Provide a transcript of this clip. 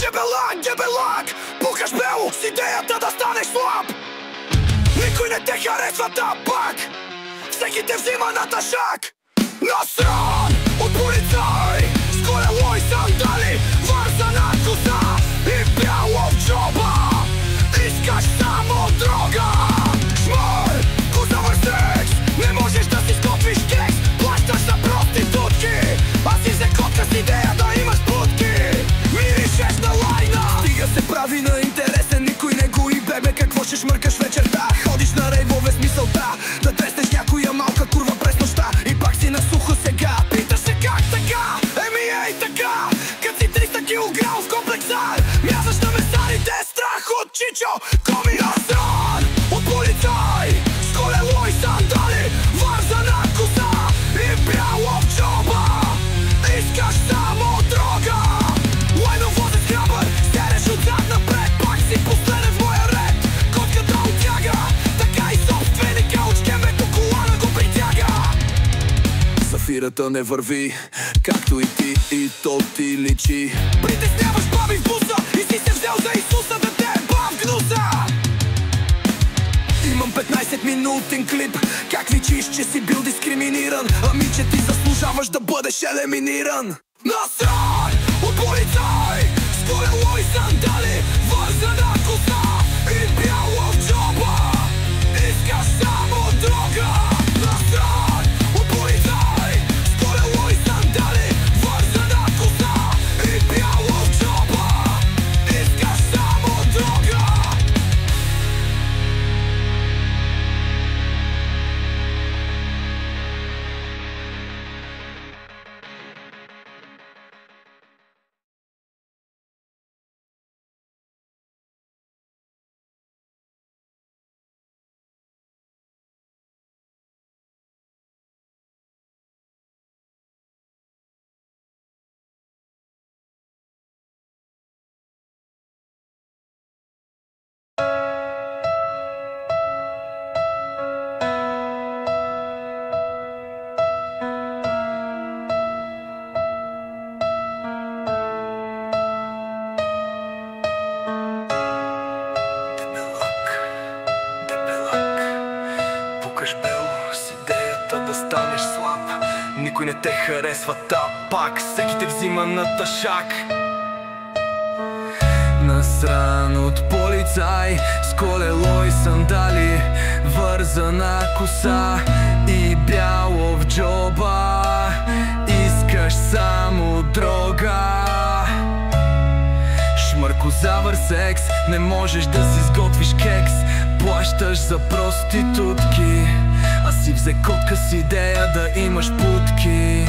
Дебелак, пукаш бело с идеята да станеш слаб. Никой не те харесва пак, всеки те взима на тъшак. Насран от полицай с колело и сандали, вързана коса и бяло в джоба. Искаш само дрога, шмар, козавър секс. Не можеш да си скопиш кекс, плащаш за проститутки. Аз си взе котка с идея да имаш путки. Миришеш на лайна, стига се прави на интересен, никой не го и бебе. Какво ще шмъркаш вечерта? Ходиш на рейвове с мисълта да треснеш някоя малка курва през нощта. И пак си на сухо сега, питаш се как така? Еми ей така, кът си 300 килограм в комплекса. Мязаш на месарите, страх от чичо. Коми насран от полицай с колело и сандали, вързана коса и бяло в джоба. Искаш само дрога, лайно возец храбър, стереш отзад напред. Пак си последен в моя ред, котката отяга, така и собственика от шкемето колана го притяга. Зафирата не върви, както и ти, и то ти личи. Притесняваш баби в буса и си се взел за Исуса да те еба в гнуса. Имам 15-минутен клип, как личиш, че си бил дискриминиран. Ами че ти заслужаваш да бъдеш елиминиран. Насран от полицай с колело и сандали, вързана коса и бяло в джоба. Искаш само дрога. Насран от полицай с колело и сандали, вързана коса и бяло в джоба. Искаш само дрога. Никой не те харесва пак, всеки те взима на тъшак. Насран от полицай с колело и сандали, вързана коса и бяло в джоба. Искаш само дрога, шмъркозавър секс. Не можеш да си сготвиш кекс, плащаш за проститутки. Аз си взе котка с идея да имаш путки.